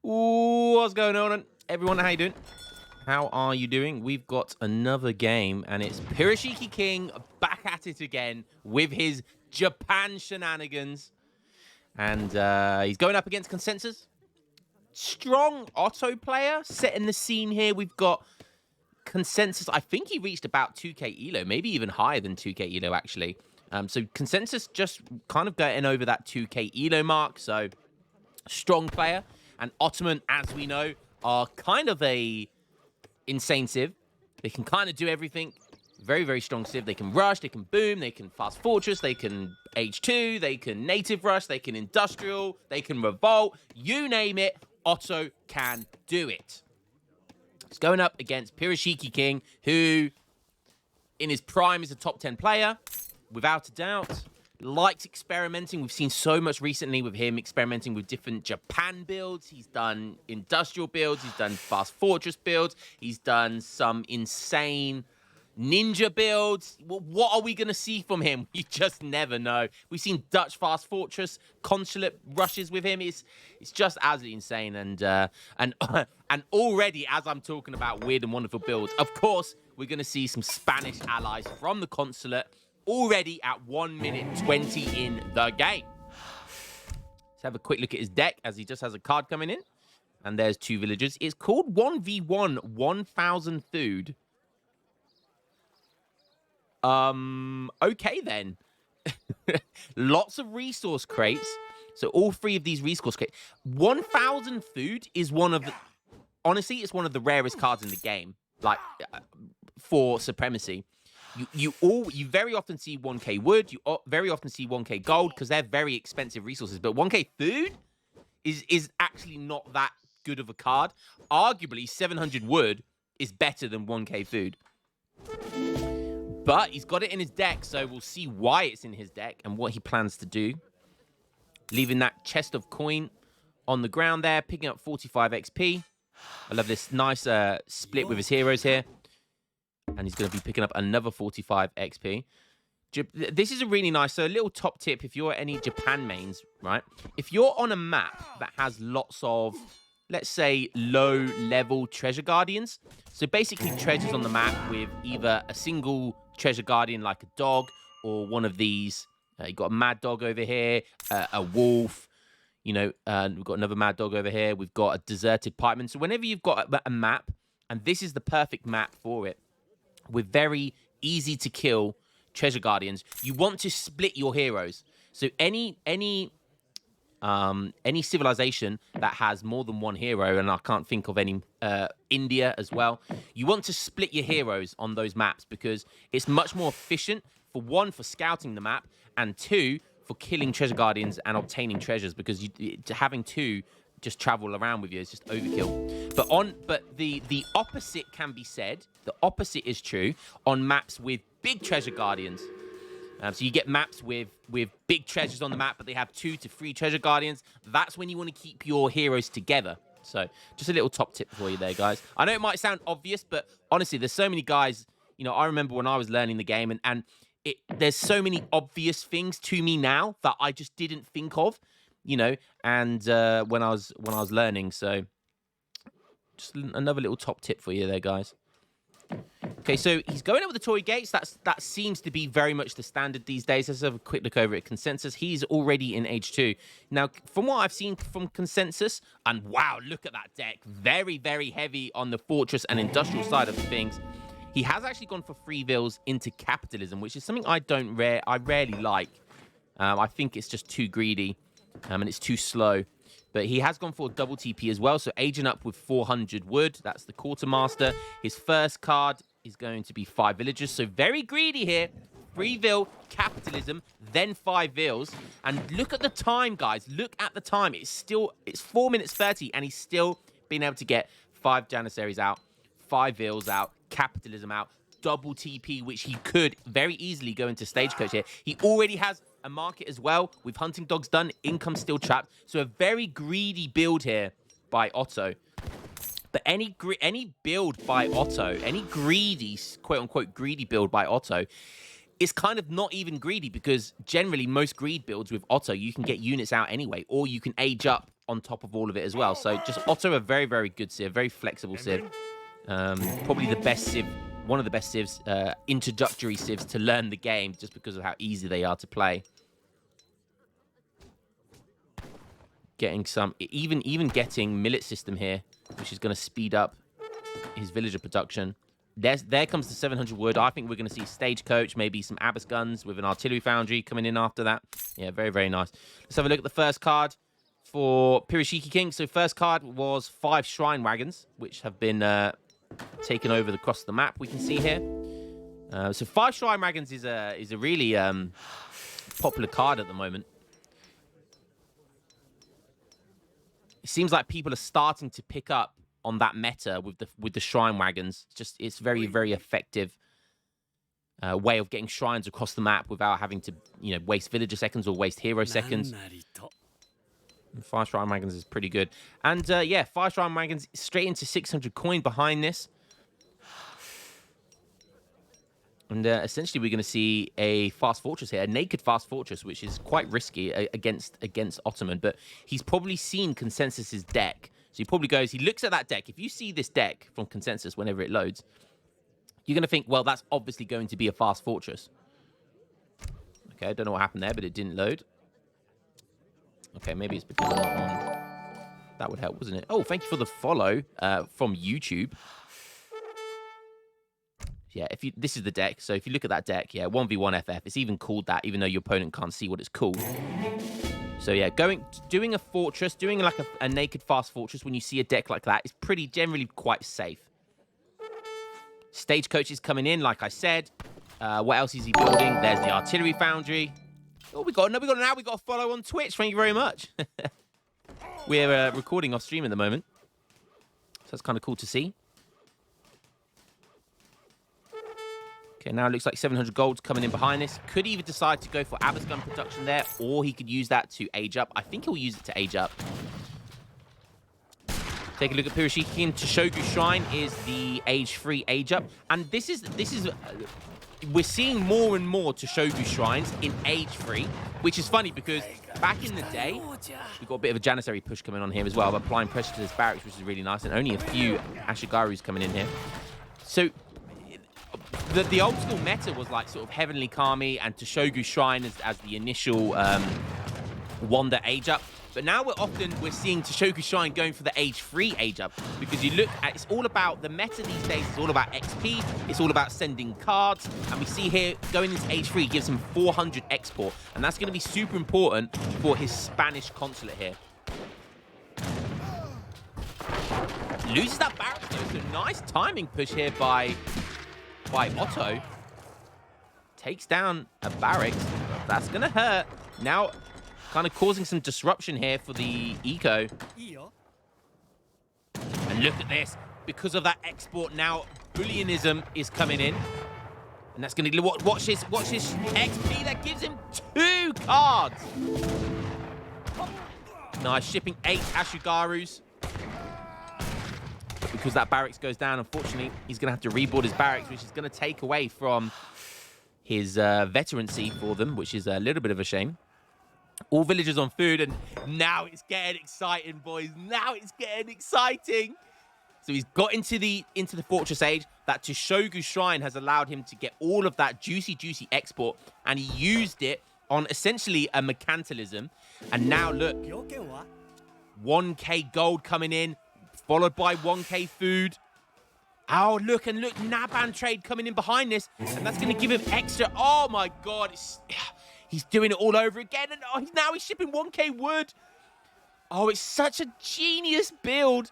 Ooh, what's going on, everyone? How you doing? How are you doing? We've got another game, and it's Pirashiki King back at it again with his Japan shenanigans. And he's going up against Consensus. Strong Otto player setting the scene here. We've got Consensus. I think he reached about 2k elo, maybe even higher than 2k elo, actually. So Consensus just kind of getting over that 2k elo mark. So strong player. And Ottoman, as we know, are kind of a insane civ. They can kind of do everything. Very, very strong civ. They can rush, they can boom, they can fast fortress, they can H2, they can native rush, they can industrial, they can revolt. You name it, Otto can do it. He's going up against Pirashiki King, who in his prime is a top 10 player, without a doubt. Likes experimenting. We've seen so much recently with him experimenting with different Japan builds. He's done industrial builds. He's done fast fortress builds. He's done some insane ninja builds. What are we going to see from him? You just never know. We've seen Dutch fast fortress consulate rushes with him. It's just absolutely insane. And already, as I'm talking about weird and wonderful builds, of course, we're going to see some Spanish allies from the consulate already at 1 minute 20 in the game. Let's have a quick look at his deck as he just has a card coming in. And there's 2 villagers. It's called 1v1 1000 food. Okay then. Lots of resource crates. So all 3 of these resource crates. 1000 food is one of the... Honestly, it's one of the rarest cards in the game. Like, for supremacy. You very often see 1k wood. You very often see 1k gold because they're very expensive resources. But 1k food is actually not that good of a card. Arguably, 700 wood is better than 1k food. But he's got it in his deck, so we'll see why it's in his deck and what he plans to do. Leaving that chest of coin on the ground there, picking up 45 XP. I love this nice split with his heroes here. And he's going to be picking up another 45 XP. This is a really nice, so a little top tip if you're any Japan mains, right? If you're on a map that has lots of, let's say, low-level treasure guardians. So basically treasures on the map with either a single treasure guardian like a dog or one of these. You've got a mad dog over here, a wolf. You know, we've got another mad dog over here. We've got a deserted pikeman. So whenever you've got a map, and this is the perfect map for it, with very easy to kill treasure guardians, you want to split your heroes. So any civilization that has more than one hero, and I can't think of any, India as well, you want to split your heroes on those maps because it's much more efficient, for one, for scouting the map, and 2, for killing treasure guardians and obtaining treasures, because having 2 just travel around with you is just overkill. But the opposite can be said. The opposite is true on maps with big treasure guardians. So you get maps with big treasures on the map, but they have 2 to 3 treasure guardians. That's when you want to keep your heroes together. So just a little top tip for you there, guys. I know it might sound obvious, but honestly, there's so many guys. You know, I remember when I was learning the game, and there's so many obvious things to me now that I just didn't think of. You know, and when I was learning, so just another little top tip for you there, guys. Okay, so he's going up with the Torii Gates. That seems to be very much the standard these days. Let's have a quick look over at Consensus. He's already in H2. Now, from what I've seen from Consensus, and wow, look at that deck. Very, very heavy on the fortress and industrial side of things. He has actually gone for free vills into capitalism, which is something I rarely like. I think it's just too greedy. And it's too slow. But he has gone for a double TP as well. So aging up with 400 wood. That's the quartermaster. His first card is going to be 5 villagers. So very greedy here. 3 vil, capitalism, then 5 vils. And look at the time, guys. Look at the time. It's 4 minutes 30. And he's still been able to get 5 Janissaries out, 5 vils out, capitalism out, double TP, which he could very easily go into stagecoach here. He already has a market as well with hunting dogs done, income still trapped. So a very greedy build here by Otto. But any build by Otto, any greedy, quote-unquote greedy build by Otto, is kind of not even greedy, because generally most greed builds with Otto, you can get units out anyway, or you can age up on top of all of it as well. So just Otto, a very, very good Civ, very flexible Civ. Probably the best Civ, one of the best Civs, introductory Civs to learn the game, just because of how easy they are to play. Getting some, even getting millet system here, which is going to speed up his villager production. There comes the 700 wood. I think we're going to see stagecoach, maybe some Abbas guns with an artillery foundry coming in after that. Yeah, very, very nice. Let's have a look at the first card for Pirashiki King. So first card was 5 shrine wagons, which have been taken over across the map. We can see here. So 5 shrine wagons is a really popular card at the moment. It seems like people are starting to pick up on that meta with the shrine wagons. It's very, very effective way of getting shrines across the map without having to, waste villager seconds or waste hero seconds. 5 shrine wagons is pretty good. And yeah, 5 shrine wagons straight into 600 coin behind this. And essentially, we're going to see a fast fortress here, a naked fast fortress, which is quite risky against Ottoman. But he's probably seen Consensus's deck. So he probably goes, he looks at that deck. If you see this deck from Consensus whenever it loads, you're going to think, well, that's obviously going to be a fast fortress. Okay, I don't know what happened there, but it didn't load. Okay, maybe it's because I'm not on. That would help, wouldn't it? Oh, thank you for the follow from YouTube. Yeah, this is the deck. So if you look at that deck, yeah, 1v1 FF. It's even called that, even though your opponent can't see what it's called. So yeah, doing a fortress, doing like a naked fast fortress when you see a deck like that is generally quite safe. Stagecoach is coming in, like I said. What else is he building? There's the artillery foundry. Oh, we got a follow on Twitch. Thank you very much. We're recording off stream at the moment, so that's kind of cool to see. Okay, now it looks like 700 gold's coming in behind this. Could either decide to go for Abbas gun production there, or he could use that to age up. I think he'll use it to age up. Take a look at Pirashiki King. Toshogu Shrine is the age-free age up. And this is we're seeing more and more Toshogu Shrines in age-free, which is funny because back in the day, we've got a bit of a Janissary push coming on here as well, applying pressure to his barracks, which is really nice, and only a few Ashigarus coming in here. So the old school meta was like sort of Heavenly Kami and Toshogu Shrine as the initial Wanda age up. But now we're seeing Toshogu Shrine going for the age-free age up, because you look at, it's all about the meta these days. It's all about XP. It's all about sending cards. And we see here going into age-free gives him 400 export, and that's going to be super important for his Spanish consulate here. Loses that barracks though, so nice timing push here by Otto. Takes down a barracks. That's going to hurt. Now, kind of causing some disruption here for the eco. And look at this. Because of that export now, bullionism is coming in. And that's going to... Watch this XP. That gives him 2 cards. Nice. Shipping 8 Ashigarus. But because that barracks goes down, unfortunately, he's going to have to reboard his barracks, which is going to take away from his veterancy for them, which is a little bit of a shame. All villagers on food, and now it's getting exciting, boys. Now it's getting exciting. So he's got into the fortress age. That Toshogu Shrine has allowed him to get all of that juicy export, and he used it on essentially a mercantilism. And now look, 1k gold coming in, followed by 1k food. Oh, look, Nanban trade coming in behind this, and that's going to give him extra. Oh my God, he's doing it all over again, and now he's shipping 1k wood. Oh, it's such a genius build.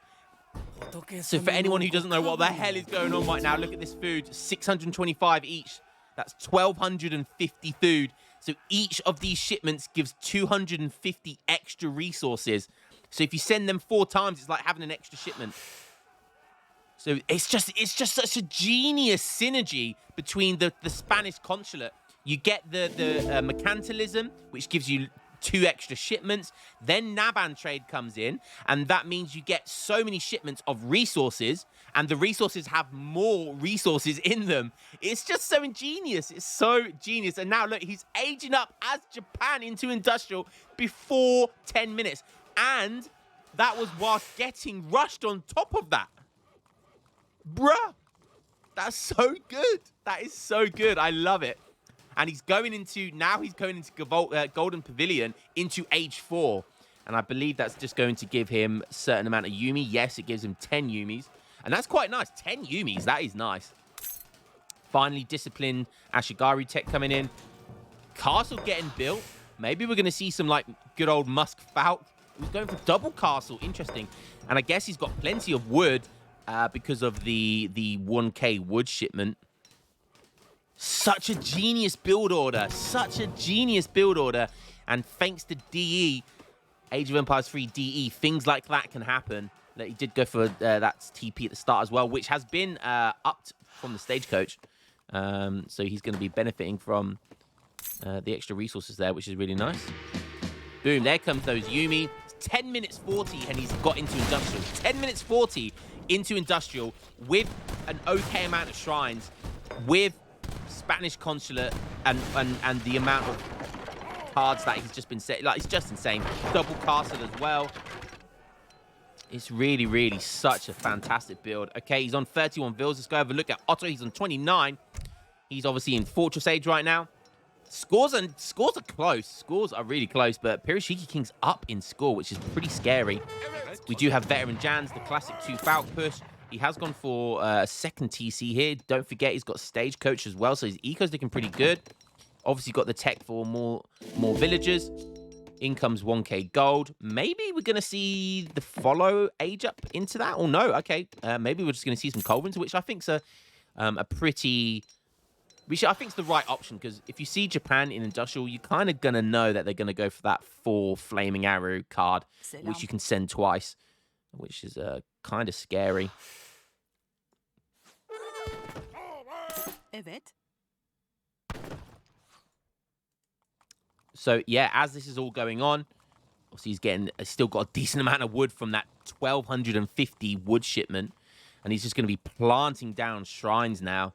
So for anyone who doesn't know what the hell is going on right now, look at this food. 625 each. That's 1,250 food. So each of these shipments gives 250 extra resources. So if you send them 4 times, it's like having an extra shipment. So it's just such a genius synergy between the Spanish consulate. You get the mercantilism, which gives you 2 extra shipments. Then Nanban trade comes in, and that means you get so many shipments of resources, and the resources have more resources in them. It's just so ingenious. It's so genius. And now look, he's aging up as Japan into industrial before 10 minutes. And that was whilst getting rushed on top of that. Bruh. That's so good. That is so good. I love it. And he's going into, now he's going into Golden Pavilion into Age 4. And I believe that's just going to give him a certain amount of Yumi. Yes, it gives him 10 Yumis. And that's quite nice. 10 Yumis. That is nice. Finally, Discipline Ashigaru tech coming in. Castle getting built. Maybe we're going to see some, like, good old Musk Falk. He's going for double castle. Interesting. And I guess he's got plenty of wood because of the 1K wood shipment. Such a genius build order. Such a genius build order. And thanks to DE, Age of Empires 3 DE, things like that can happen. He did go for that TP at the start as well, which has been upped from the stagecoach. So he's going to be benefiting from the extra resources there, which is really nice. Boom, there comes those Yumi. 10 minutes 40 and he's got into Industrial. 10 minutes 40 into Industrial with an okay amount of shrines, with Spanish consulate and the amount of cards that he's just been set. Like, it's just insane. Double castle as well. It's really, really such a fantastic build. Okay, he's on 31 vills. Let's go have a look at Otto. He's on 29. He's obviously in Fortress Age right now. Scores are close. Scores are really close, but Piroshiki King's up in score, which is pretty scary. We do have Veteran Jans, the classic 2 Falc push. He has gone for a second TC here. Don't forget, he's got Stagecoach as well, so his eco's looking pretty good. Obviously, got the tech for more villagers. In comes 1K gold. Maybe we're going to see the follow age up into that, or no? Okay, maybe we're just going to see some Culverins, which I think's a pretty... I think it's the right option, because if you see Japan in Industrial, you're kind of going to know that they're going to go for that 4 Flaming Arrow card, which you can send twice, which is kind of scary. Evet. So, yeah, as this is all going on, obviously he's still got a decent amount of wood from that 1,250 wood shipment, and he's just going to be planting down shrines now.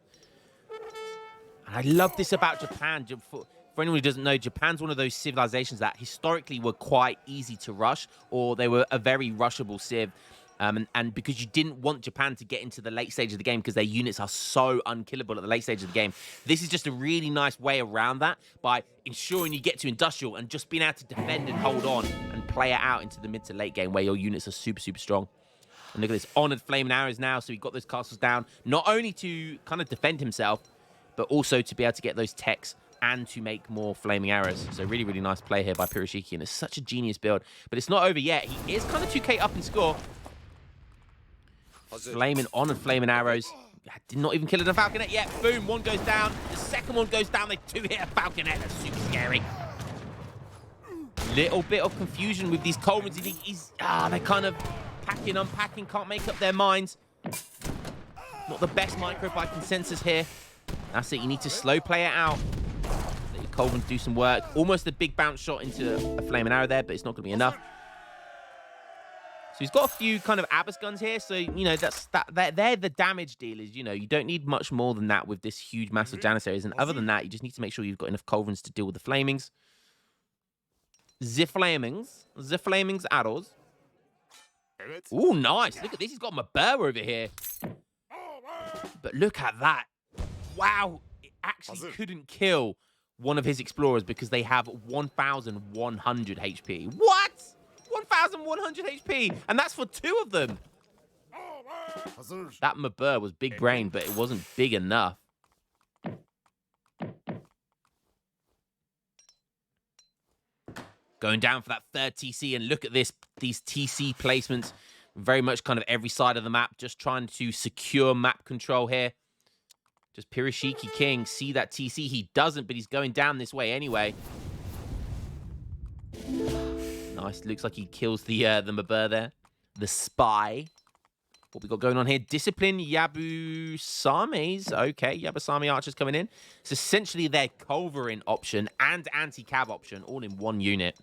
I love this about Japan. For anyone who doesn't know, Japan's one of those civilizations that historically were quite easy to rush, or they were a very rushable civ. And because you didn't want Japan to get into the late stage of the game because their units are so unkillable at the late stage of the game, this is just a really nice way around that by ensuring you get to Industrial and just being able to defend and hold on and play it out into the mid to late game where your units are super, super strong. And look at this, Honored Flaming Arrows now, so he got those castles down, not only to kind of defend himself, but also to be able to get those techs and to make more Flaming Arrows. So really, really nice play here by Piroshiki, and it's such a genius build. But it's not over yet. He is kind of 2K up in score. Flaming Honored Flaming Arrows. Did not even kill a Falconet yet. Boom, one goes down. The second one goes down. They 2-hit a Falconet. That's super scary. Little bit of confusion with these Coleman's. They're kind of packing, unpacking, can't make up their minds. Not the best micro by consensus here. That's it. You need to slow play it out. Let your Coleman's do some work. Almost a big bounce shot into a Flaming Arrow there, but it's not going to be enough. So he's got a few kind of Abbas guns here. So, you know, they're the damage dealers. You know, you don't need much more than that with this huge, massive Janissaries. And other than that, you just need to make sure you've got enough Culverins to deal with the Flamings. The Flamings arrows. Ooh, nice. Look at this. He's got Mabur over here. But look at that. Wow. It actually couldn't kill one of his explorers because they have 1,100 HP. What? 1,100 HP, and that's for 2 of them. That Mabur was big brain, but it wasn't big enough. Going down for that 3rd TC, and look at this. These TC placements, very much kind of every side of the map, just trying to secure map control here. Just Piroshiki King, see that TC? He doesn't, but he's going down this way anyway. Nice. Looks like he kills the Mabur there. The spy. What we got going on here? Discipline Yabusames. Okay, Yabusame archers coming in. It's essentially their Culverin option and anti-cav option all in one unit.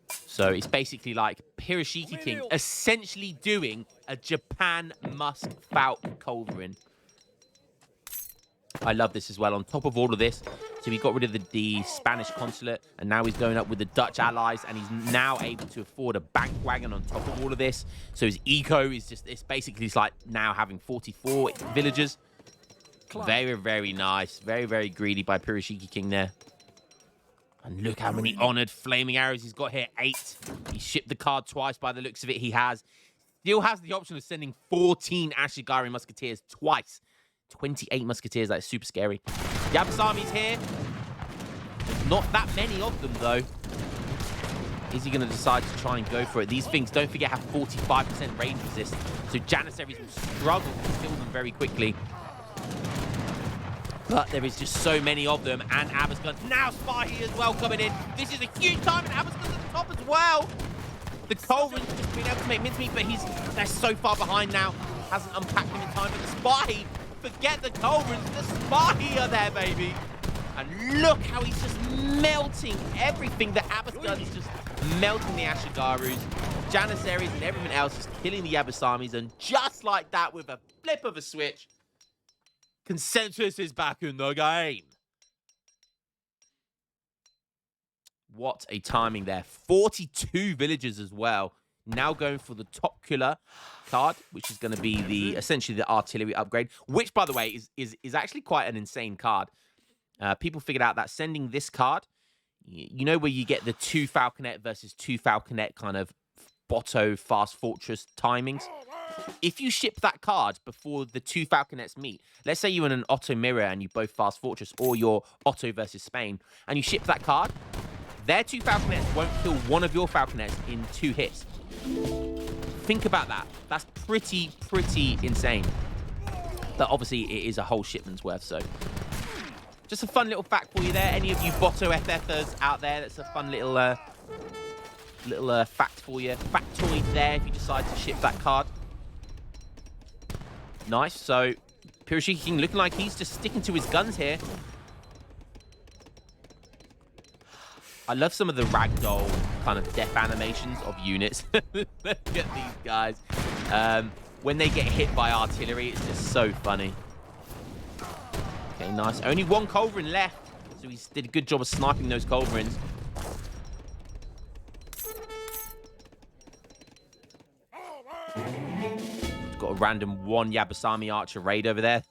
So it's basically like Piroshiki King essentially doing a Japan Musk Falk Culverin. I love this as well. On top of all of this, so he got rid of the Spanish consulate, and now he's going up with the Dutch allies, and he's now able to afford a bank wagon on top of all of this. So his eco is just, it's basically like now having 44 villagers. Very, very nice. Very, very greedy by Piroshiki King there. And look how many honored flaming arrows he's got here. 8. He shipped the card twice by the looks of it. He still has the option of sending 14 Ashigari musketeers twice. 28 musketeers. That's super scary. Yabba's army's here. There's not that many of them, though. Is he going to decide to try and go for it? These things, don't forget, have 45% range resist. So Janissaries will struggle to kill them very quickly. But there is just so many of them. And Abasgun. Now Spahi as well coming in. This is a huge time. And Abasgun's at the top as well. The Culverins just being able to make mincemeat, but they're so far behind now. Hasn't unpacked him in time. But the Spahi, forget the Culverins. The Spahi are there, baby. And look how he's just melting everything. The Abasgun is just melting the Ashigarus. Janissaries and everything else is killing the Yabbasamis. And just like that, with a flip of a switch, Consensus is back in the game. What a timing there. 42 villagers as well. Now going for the top killer card, which is going to be essentially the artillery upgrade, which, by the way, is actually quite an insane card. People figured out that sending this card, you know, where you get the 2 Falconet versus 2 Falconet kind of Botto Fast Fortress timings. If you ship that card before the 2 Falconets meet, let's say you're in an Otto Mirror and you both Fast Fortress, or you're Otto versus Spain, and you ship that card, their 2 Falconets won't kill one of your Falconets in 2 hits. Think about that. That's pretty insane. But obviously, it is a whole shipment's worth, so... Just a fun little fact for you there. Any of you Botto FFers out there, that's a fun little fact for you. Factoid there if you decide to ship that card. Nice. So, Piroshiki King looking like he's just sticking to his guns here. I love some of the ragdoll kind of death animations of units. Look at these guys. When they get hit by artillery, it's just so funny. Okay, nice. Only 1 Culverin left. So he did a good job of sniping those Culverins. Got a random 1 Yabbasami Archer raid over there.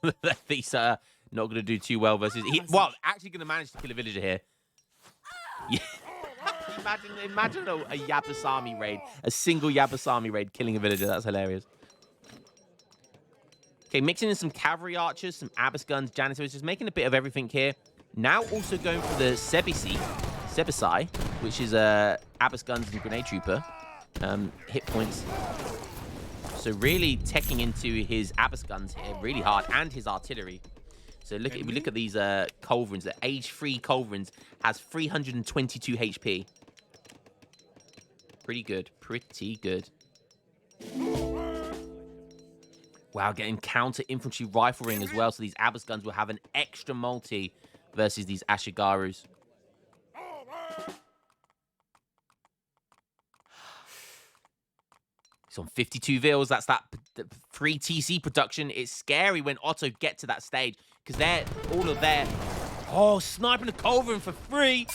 These are not going to do too well versus... well, actually going to manage to kill a villager here. Yeah. Imagine a Yabbasami raid. A single Yabbasami raid killing a villager. That's hilarious. Okay, mixing in some cavalry archers, some Abasguns, Janissaries, just making a bit of everything here. Now also going for the Sebisai, which is Abasguns and Grenade Trooper. Hit points. So really teching into his Abasguns here really hard, and his artillery. So if we look at these Culverins, the age 3 Culverins has 322 HP. Pretty good. Pretty good. Wow, getting counter infantry rifle ring as well. So these Abasguns will have an extra multi versus these Ashigarus. It's on 52 vils. That's that free TC production. It's scary when Otto get to that stage because they're all of their... Oh, sniping a Culverin for free.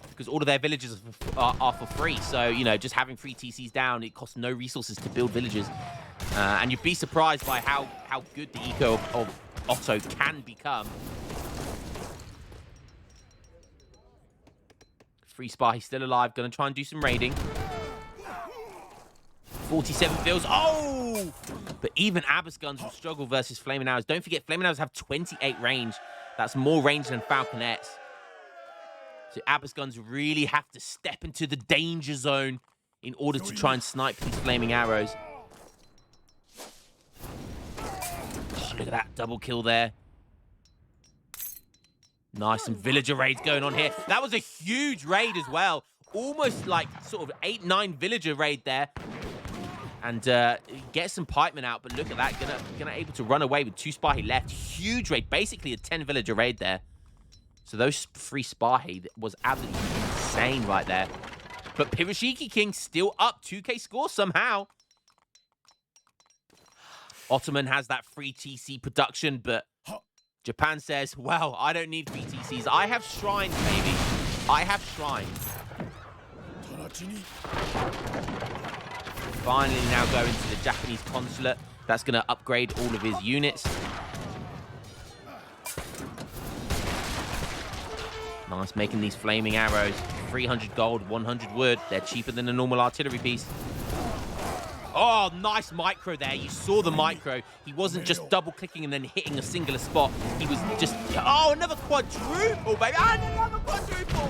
Because all of their villages are for free. So, you know, just having free TCs down, it costs no resources to build villages. And you'd be surprised by how good the eco of Otto can become. Free Spy, he's still alive. Gonna try and do some raiding. 47 vils. Oh! But even Abasguns will struggle versus Flaming Arrows. Don't forget, Flaming Arrows have 28 range. That's more range than Falconets. So Abasguns really have to step into the danger zone in order to try and snipe these Flaming Arrows. Oh, look at that double kill there. Nice, some villager raids going on here. That was a huge raid as well. Almost like sort of 8-9 villager raid there. And get some pikemen out, but look at that. Gonna able to run away with 2 Spahi left. Huge raid, basically a 10 villager raid there. So those 3 Spahi was absolutely insane right there. But Piroshiki King still up 2k score somehow. Ottoman has that free TC production, but Japan says, well, I don't need BTCs. I have shrines, baby. I have shrines. Finally now going to the Japanese consulate. That's going to upgrade all of his units. Nice, making these flaming arrows. 300 gold, 100 wood. They're cheaper than a normal artillery piece. Oh, nice micro there. You saw the micro. He wasn't just double-clicking and then hitting a singular spot. He was just... Oh, another quadruple, baby. Another quadruple.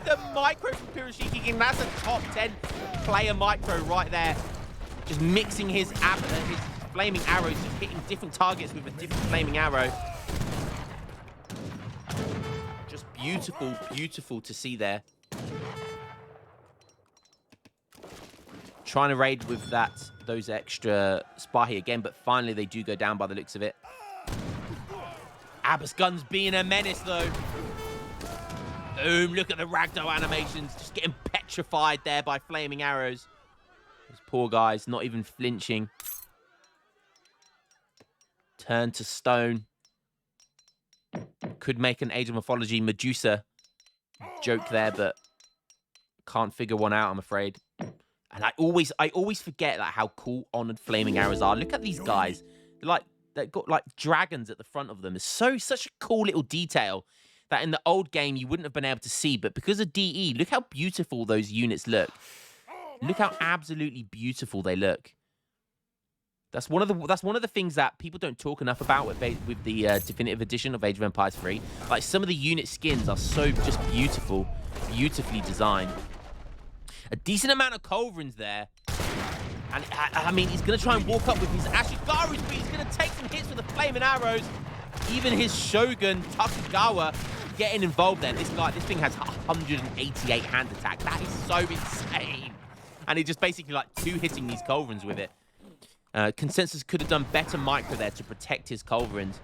The micro from Piroshiki King. That's a top 10 player micro right there. Just mixing his flaming arrows, just hitting different targets with a different flaming arrow. Just beautiful, beautiful to see there. Trying to raid with those extra Spahi again, but finally they do go down by the looks of it. Abbas guns being a menace though. Boom, look at the ragdoll animations, just getting petrified there by flaming arrows. Those poor guys, not even flinching. Turn to stone. Could make an Age of Mythology Medusa joke there, but can't figure one out, I'm afraid. And I always forget like how cool honored flaming arrows are. Look at these guys. They've got like dragons at the front of them. It's such a cool little detail that in the old game you wouldn't have been able to see. But because of DE, look how beautiful those units look. Look how absolutely beautiful they look. That's one of the things that people don't talk enough about with the definitive edition of Age of Empires 3. Like some of the unit skins are so just beautiful, beautifully designed. A decent amount of culverins there. And, I mean, he's going to try and walk up with his Ashigarus, but he's going to take some hits with the flaming arrows. Even his Shogun, Takugawa, getting involved there. This thing has 188 hand attack. That is so insane. And he just basically, like, two-hitting these culverins with it. Consensus could have done better micro there to protect his culverins.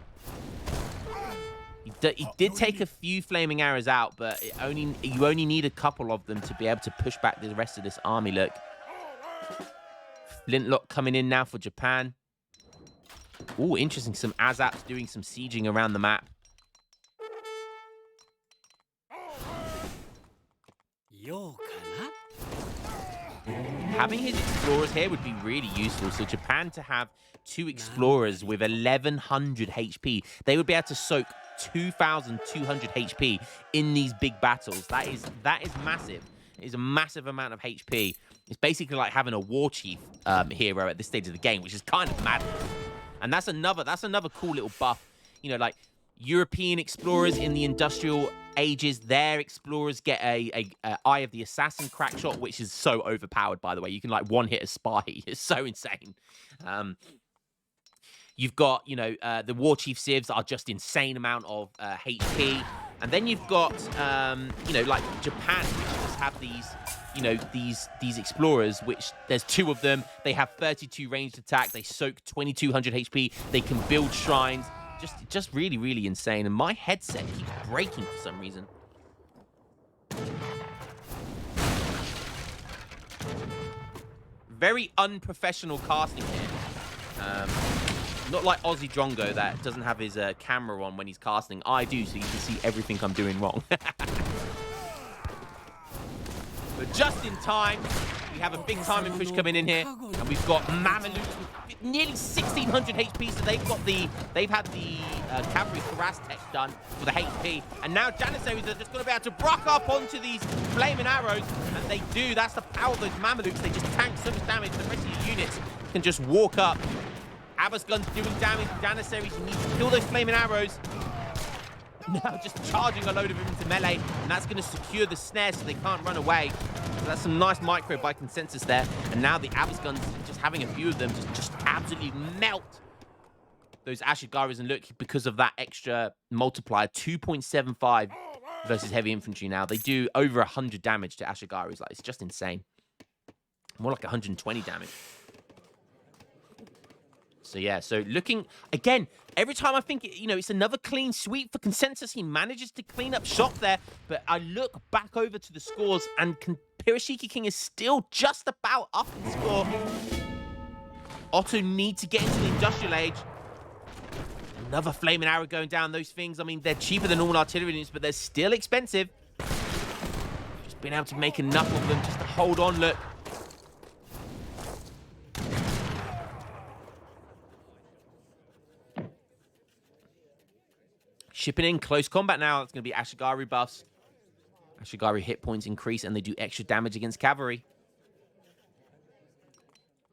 He did take a few flaming arrows out, but you only need a couple of them to be able to push back the rest of this army, look. Flintlock coming in now for Japan. Oh, interesting. Some Azaps doing some sieging around the map. Having his explorers here would be really useful. So Japan to have 2 explorers with 1100 HP, they would be able to soak 2,200 HP in these big battles. That is massive. It is a massive amount of HP. It's basically like having a war chief hero at this stage of the game, which is kind of mad. And that's another cool little buff. You know, like European explorers in the industrial ages, their explorers get a Eye of the Assassin crack shot, which is so overpowered, by the way. You can like one hit a spy. It's so insane. You've got, you know, the War Chief Civs are just insane amount of HP. And then you've got, you know, like Japan, which just have these, you know, these explorers, which there's 2 of them. They have 32 ranged attack. They soak 2,200 HP. They can build shrines. Just really, really insane. And my headset keeps breaking for some reason. Very unprofessional casting here. Not like Aussie Drongo that doesn't have his camera on when he's casting. I do, so you can see everything I'm doing wrong. But just in time, we have a big timing push coming in here, and we've got Mamelukes with nearly 1,600 HP. So they've had the cavalry harass tech done for the HP, and now Janissaries are just going to be able to brock up onto these flaming arrows, and they do. That's the power of those Mamelukes. They just tank so much damage. The rest of the units can just walk up. Abbas guns doing damage. Janissaries, you need to kill those flaming arrows. Now just charging a load of them into melee, and that's going to secure the snare so they can't run away. So that's some nice micro by consensus there. And now the Abbas guns, just having a few of them, just absolutely melt those Ashigaris. And look, because of that extra multiplier, 2.75 versus heavy infantry now. They do over 100 damage to Ashigaris. Like, it's just insane. More like 120 damage. So, yeah, so looking, again, every time I think, you know, it's another clean sweep for consensus. He manages to clean up shop there. But I look back over to the scores, and Piroshiki King is still just about up in score. Otto need to get into the industrial age. Another flaming arrow going down. Those things, I mean, they're cheaper than normal artillery units, but they're still expensive. Just being able to make enough of them just to hold on, look. Shipping in close combat now. It's going to be Ashigaru buffs. Ashigaru hit points increase, and they do extra damage against cavalry.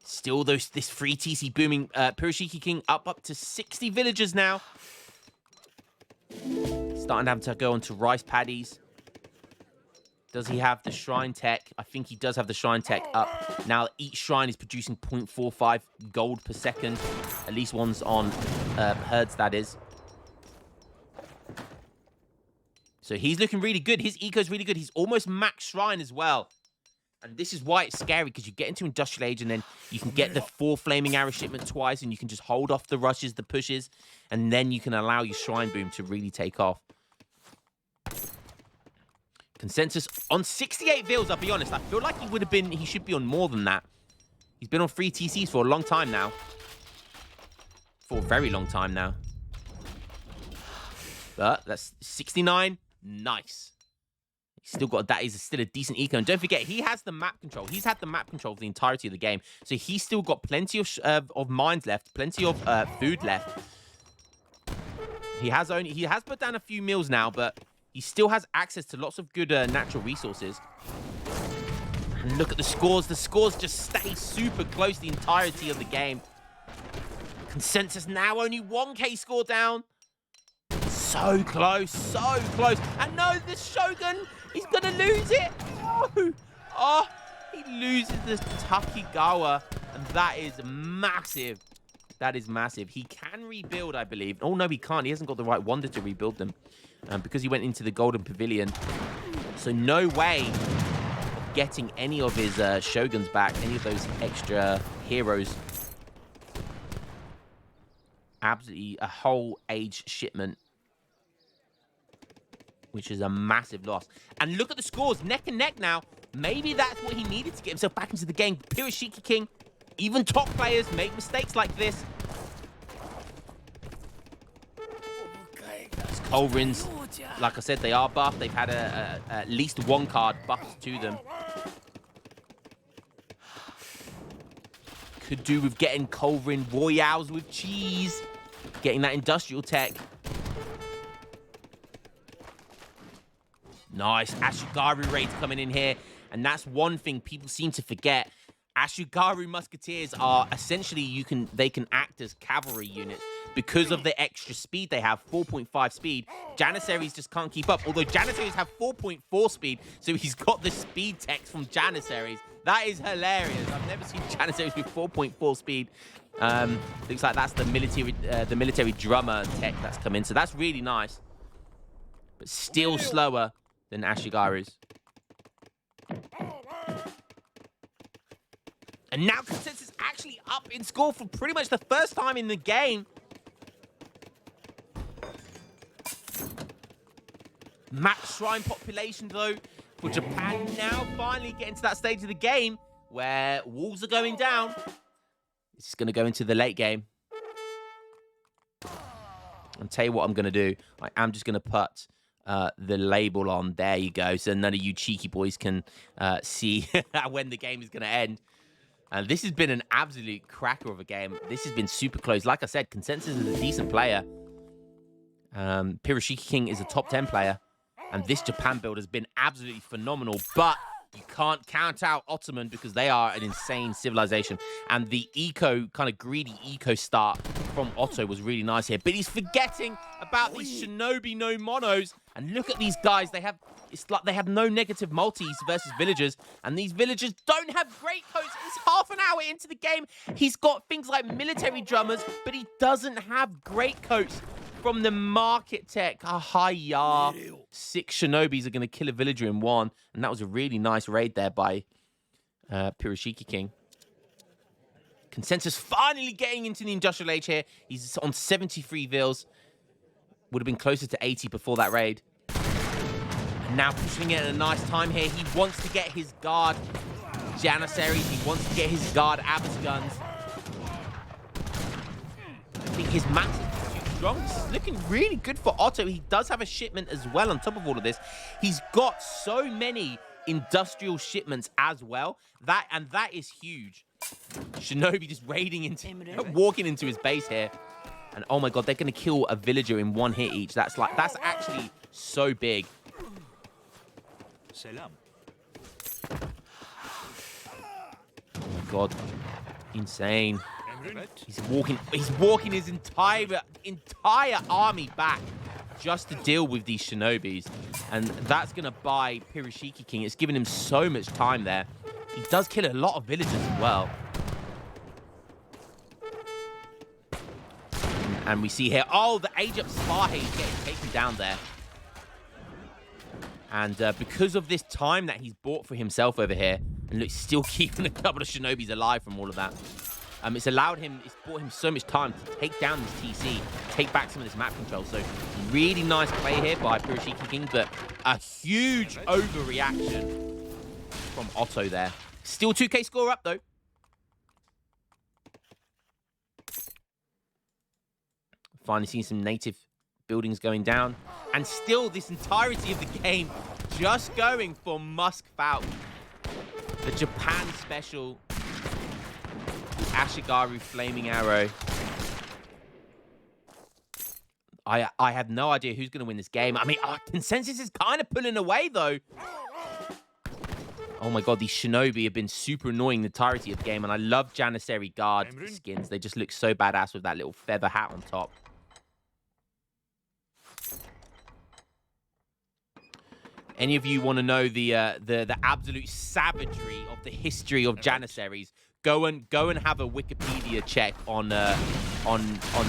Still, this free TC booming. Piroshiki King up to 60 villagers now. Starting to have to go on to rice paddies. Does he have the shrine tech? I think he does have the shrine tech up. Now, each shrine is producing 0.45 gold per second. At least ones on herds, that is. So he's looking really good. His eco's really good. He's almost max shrine as well. And this is why it's scary, because you get into Industrial Age and then you can get the 4 flaming arrow shipment twice, and you can just hold off the rushes, the pushes, and then you can allow your shrine boom to really take off. Consensus on 68 vils, I'll be honest. I feel like he should be on more than that. He's been on 3 TCs for a long time now. For a very long time now. But that's 69. Nice. Still got that is still a decent eco, and don't forget he has the map control. He's had the map control for the entirety of the game, so he's still got plenty of mines left, plenty of food left. He has put down a few meals now, but he still has access to lots of good natural resources. And look at the scores. The scores just stay super close the entirety of the game. Consensus now only 1k score down. So close, so close. And no, the Shogun, he's going to lose it. No. Oh, he loses the Takigawa, and that is massive. That is massive. He can rebuild, I believe. Oh, no, he can't. He hasn't got the right wonder to rebuild them because he went into the Golden Pavilion. So no way of getting any of his Shoguns back, any of those extra heroes. Absolutely a whole age shipment, which is a massive loss. And look at the scores, neck and neck now. Maybe that's what he needed to get himself back into the game. Piroshiki King, even top players make mistakes like this. These Culverins, like I said, they are buffed. They've had at least 1 card buffed to them. Could do with getting Culverin Royales with cheese. Getting that industrial tech. Nice. Ashigaru raids coming in here. And that's one thing people seem to forget. Ashigaru musketeers are essentially, they can act as cavalry units because of the extra speed they have, 4.5 speed. Janissaries just can't keep up, although Janissaries have 4.4 speed, so he's got the speed text from Janissaries. That is hilarious. I've never seen Janissaries with 4.4 speed. Looks like that's the military drummer tech that's come in, so that's really nice. But still slower than Ashigaru's. And now Consensus actually up in score for pretty much the first time in the game. Max shrine population, though, for Japan now finally getting to that stage of the game where walls are going down. This is going to go into the late game. I'll tell you what I'm going to do. I am just going to put the label on. There you go. So none of you cheeky boys can see when the game is going to end. And this has been an absolute cracker of a game. This has been super close. Like I said, Consensus is a decent player. Piroshiki King is a top 10 player. And this Japan build has been absolutely phenomenal. But you can't count out Ottoman because they are an insane civilization. And the kind of greedy eco start from Otto was really nice here. But he's forgetting about these Shinobi no monos. And look at these guys. It's like they have no negative multis versus villagers. And these villagers don't have great coats. It's half an hour into the game. He's got things like military drummers, but he doesn't have great coats. From the market tech, hi-ya. 6 Shinobis are going to kill a villager in 1. And that was a really nice raid there by Piroshiki King. Consensus finally getting into the industrial age here. He's on 73 vils. Would have been closer to 80 before that raid. And now pushing it at a nice time here. He wants to get his guard Janissaries. He wants to get his guard Abbas guns. I think his massive strong. This is looking really good for Otto. He does have a shipment as well on top of all of this. He's got so many industrial shipments as well. That is huge. Shinobi just walking into his base here. And oh my god, they're going to kill a villager in one hit each. That's actually so big. Selam. Oh my god. Insane. He's walking his entire army back just to deal with these shinobis. And that's going to buy Piroshiki King. It's given him so much time there. He does kill a lot of villagers as well. And we see here, oh, the age-up Sparhay is getting taken down there. And because of this time that he's bought for himself over here, and look, still keeping a couple of shinobis alive from all of that, it's bought him so much time to take down this TC, take back some of this map control. So really nice play here by Piroshiki King, but a huge overreaction from Otto there. Still 2K score up, though. Finally seeing some native buildings going down. And still, this entirety of the game just going for Musk Falcon. The Japan special. Ashigaru Flaming Arrow. I have no idea who's going to win this game. I mean, Consensus is kind of pulling away, though. Oh my god, these Shinobi have been super annoying the entirety of the game. And I love Janissary Guard skins. They just look so badass with that little feather hat on top. Any of you want to know the absolute savagery of the history of Janissaries? Go and have a Wikipedia check on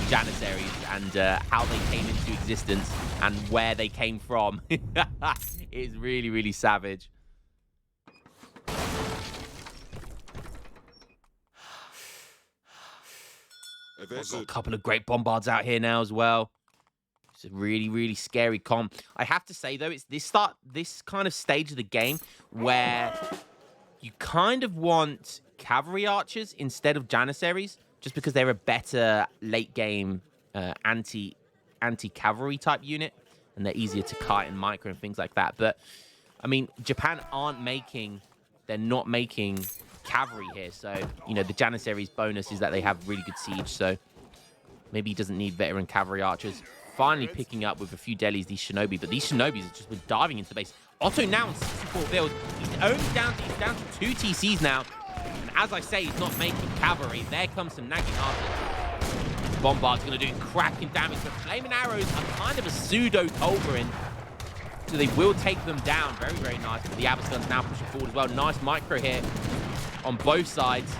Janissaries and how they came into existence and where they came from. It's really, really savage. Got a couple of great bombards out here now as well. It's a really, really scary comp. I have to say, though, it's this kind of stage of the game where you kind of want cavalry archers instead of Janissaries, just because they're a better late game anti-cavalry type unit, and they're easier to kite and micro and things like that. But I mean, Japan they're not making cavalry here, so you know the Janissaries bonus is that they have really good siege. So maybe he doesn't need veteran cavalry archers. Finally picking up with a few delis these shinobi, but these shinobis have just been diving into the base. Otto now in 64 build. He's down to 2 TCs now. And as I say, he's not making cavalry. There comes some Naginata. Bombard's going to do cracking damage, but Flaming Arrows are kind of a pseudo culverin. So they will take them down. Very, very nice. But the Abyss Guns now pushing forward as well. Nice micro here on both sides.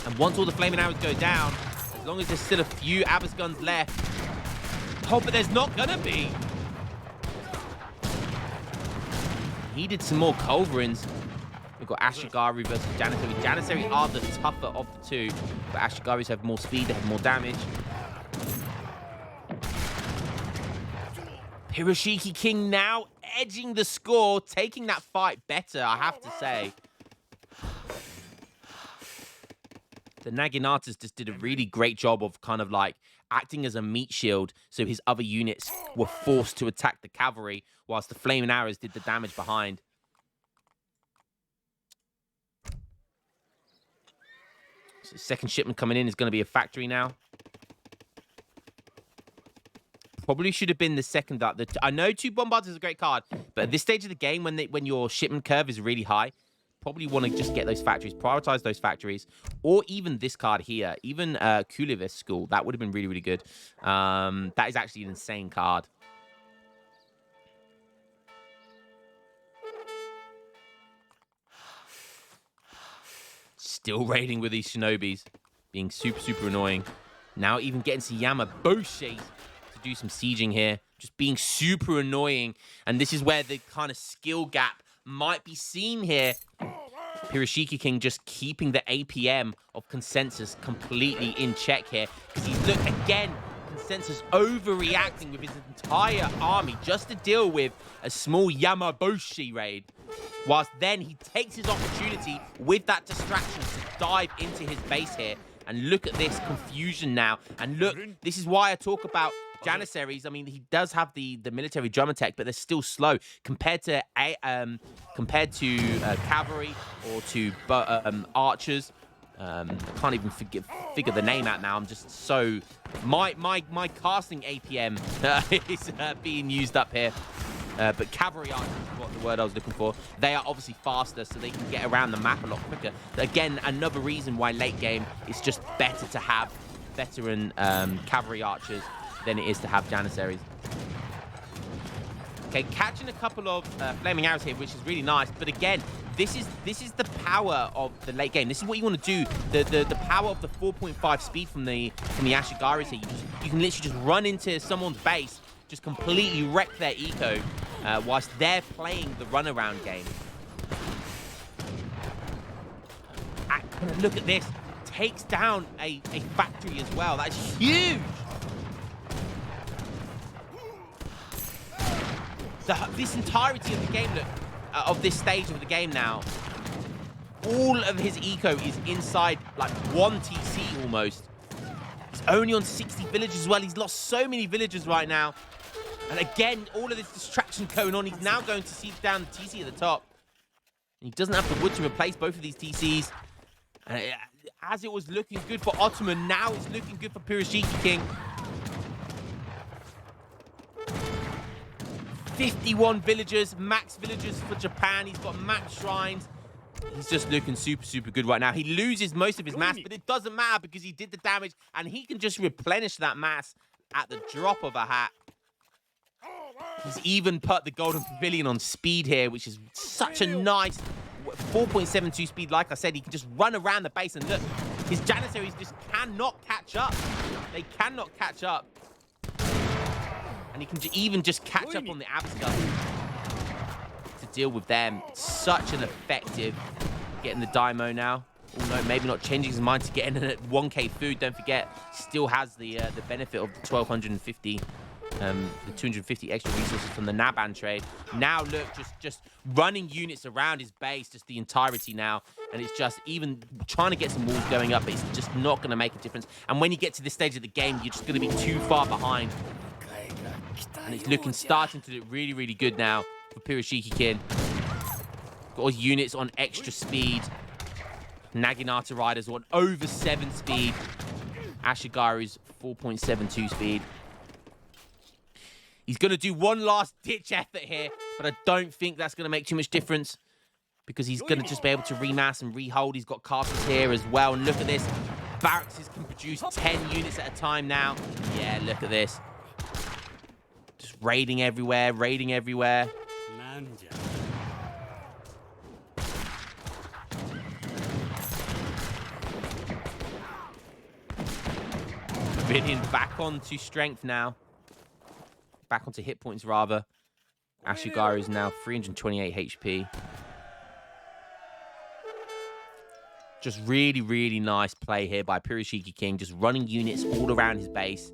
And once all the Flaming Arrows go down, as long as there's still a few Abyss Guns left. Oh, but there's not going to be. He did some more culverins. We've got Ashigaru versus Janissary. Janissary are the tougher of the two, but Ashigarus have more speed, they have more damage. Piroshiki King now edging the score, taking that fight better, I have to say. The Naginatas just did a really great job of kind of like acting as a meat shield, so his other units were forced to attack the cavalry, whilst the Flaming Arrows did the damage behind. So the second shipment coming in is going to be a factory now. Probably should have been the second. I know 2 bombards is a great card, but at this stage of the game, when your shipment curve is really high, probably want to just get those factories, prioritize those factories, or even this card here, even Kulivis School. That would have been really, really good. That is actually an insane card. Still raiding with these shinobis, being super, super annoying. Now even getting to Yamaboshi to do some sieging here, just being super annoying. And this is where the kind of skill gap might be seen here. Piroshiki King just keeping the APM of Consensus completely in check here. Because he's, look, again, Consensus overreacting with his entire army just to deal with a small Yamaboshi raid. Whilst then he takes his opportunity with that distraction to dive into his base here And look at this confusion now. And look, this is why I talk about Janissaries. I mean, he does have the military drum attack, but they're still slow compared to cavalry or to archers. I can't even figure the name out now. I'm just so my casting APM is being used up here. But cavalry archers is what the word I was looking for. They are obviously faster, so they can get around the map a lot quicker. Again, another reason why late game it's just better to have veteran cavalry archers than it is to have Janissaries. Okay, catching a couple of flaming arrows here, which is really nice. But again, this is the power of the late game. This is what you want to do. The power of the 4.5 speed from the Ashigaris here. You can literally just run into someone's base, just completely wreck their eco, whilst they're playing the runaround game. And look at this. Takes down a factory as well. That's huge. This entirety of the game, look, of this stage of the game now, all of his eco is inside like 1 TC almost. He's only on 60 villages as well. He's lost so many villagers right now. And again, all of this distraction going on. He's now going to siege down the TC at the top. And he doesn't have the wood to replace both of these TCs. And as it was looking good for Ottoman, now it's looking good for Piroshiki King. 51 villagers, max villagers for Japan. He's got max shrines. He's just looking super, super good right now. He loses most of his mass, but it doesn't matter because he did the damage, and he can just replenish that mass at the drop of a hat. He's even put the Golden Pavilion on speed here, which is such a nice 4.72 speed. Like I said, he can just run around the base, and look, his Janissaries just cannot catch up. They cannot catch up. And he can even just catch up on the Absca to deal with them. Such an effective getting the Daimo now. Oh no, maybe not changing his mind to getting a 1k food. Don't forget, still has the benefit of the 1250, the 250 extra resources from the Nanban trade. Now look, just running units around his base, just the entirety now. And it's just even trying to get some walls going up, but it's just not going to make a difference. And when you get to this stage of the game, you're just going to be too far behind. And it's starting to look really, really good now for Piroshiki King. Got his units on extra speed. Naginata Riders on over 7 speed. Ashigaru's 4.72 speed. He's going to do one last ditch effort here, but I don't think that's going to make too much difference because he's going to just be able to remass and rehold. He's got castles here as well. And look at this. Barracks can produce 10 units at a time now. Yeah, look at this. Just raiding everywhere, raiding everywhere. Pavilion back onto strength now. Back onto hit points, rather. Ashigaru is now 328 HP. Just really, really nice play here by Piroshiki King. Just running units all around his base.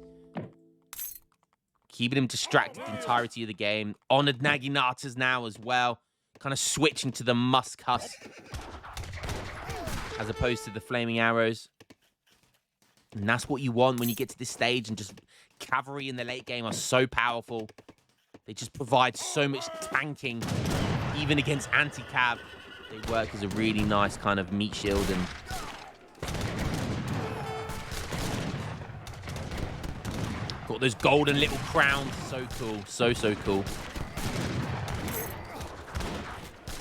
Keeping him distracted the entirety of the game. Honored Naginatas now as well. Kind of switching to the Musk Husk as opposed to the Flaming Arrows. And that's what you want when you get to this stage. And just cavalry in the late game are so powerful. They just provide so much tanking, even against anti-cav. They work as a really nice kind of meat shield. And got those golden little crowns. So cool. So, so cool.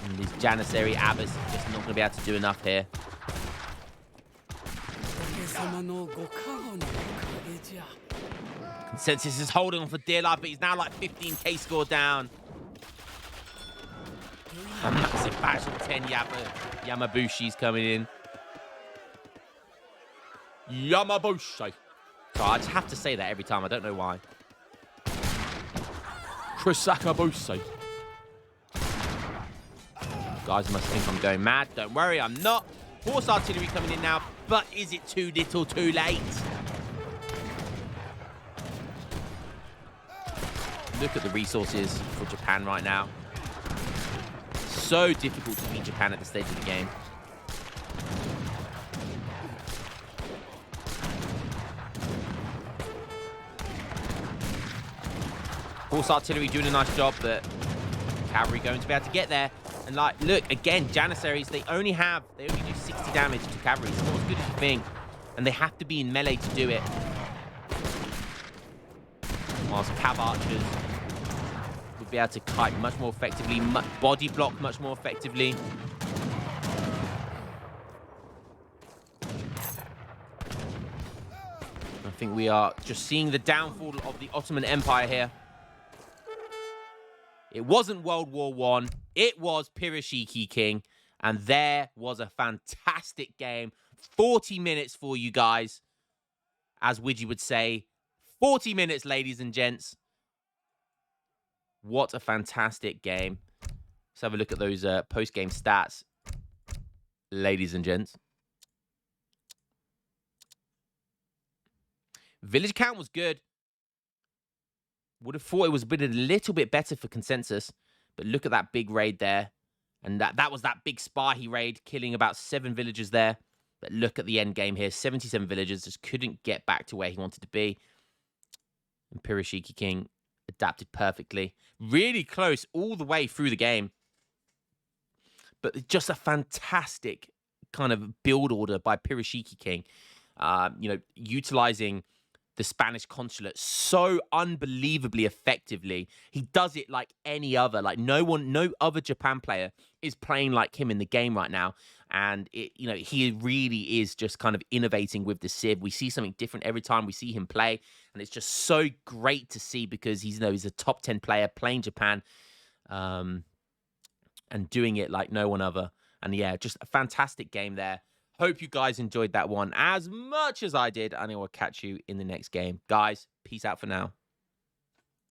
And this Janissary Abbas is just not going to be able to do enough here. Consensus is holding on for dear life, but he's now like 15k score down. A massive batch of 10 Yamabushi's coming in. Yamabushi. So I just have to say that every time. I don't know why. Krisakabushi. Guys must think I'm going mad. Don't worry, I'm not. Horse artillery coming in now, but is it too little too late? Look at the resources for Japan right now. So difficult to beat Japan at this stage of the game. Horse artillery doing a nice job, but cavalry going to be able to get there. And like, look, again, Janissaries, they only do 60 damage to cavalry. It's not as good as you think. And they have to be in melee to do it. Whilst cav archers would be able to kite much more effectively, body block much more effectively. I think we are just seeing the downfall of the Ottoman Empire here. It wasn't World War I. It was Pirashiki King. And there was a fantastic game. 40 minutes for you guys. As Widgie would say, 40 minutes, ladies and gents. What a fantastic game. Let's have a look at those post-game stats, ladies and gents. Village count was good. Would have thought it was a little bit better for consensus. But look at that big raid there. And that was that big Spahi raid, killing about 7 villagers there. But look at the end game here. 77 villagers, just couldn't get back to where he wanted to be. And Pirashiki King adapted perfectly. Really close all the way through the game. But just a fantastic kind of build order by Pirashiki King. Utilizing the Spanish consulate so unbelievably effectively. He does it like any other. Like no other Japan player is playing like him in the game right now. And he really is just kind of innovating with the Civ. We see something different every time we see him play, and it's just so great to see because he's a top 10 player playing Japan, and doing it like no one other. And yeah, just a fantastic game there. Hope you guys enjoyed that one as much as I did, and I will catch you in the next game. Guys, peace out for now.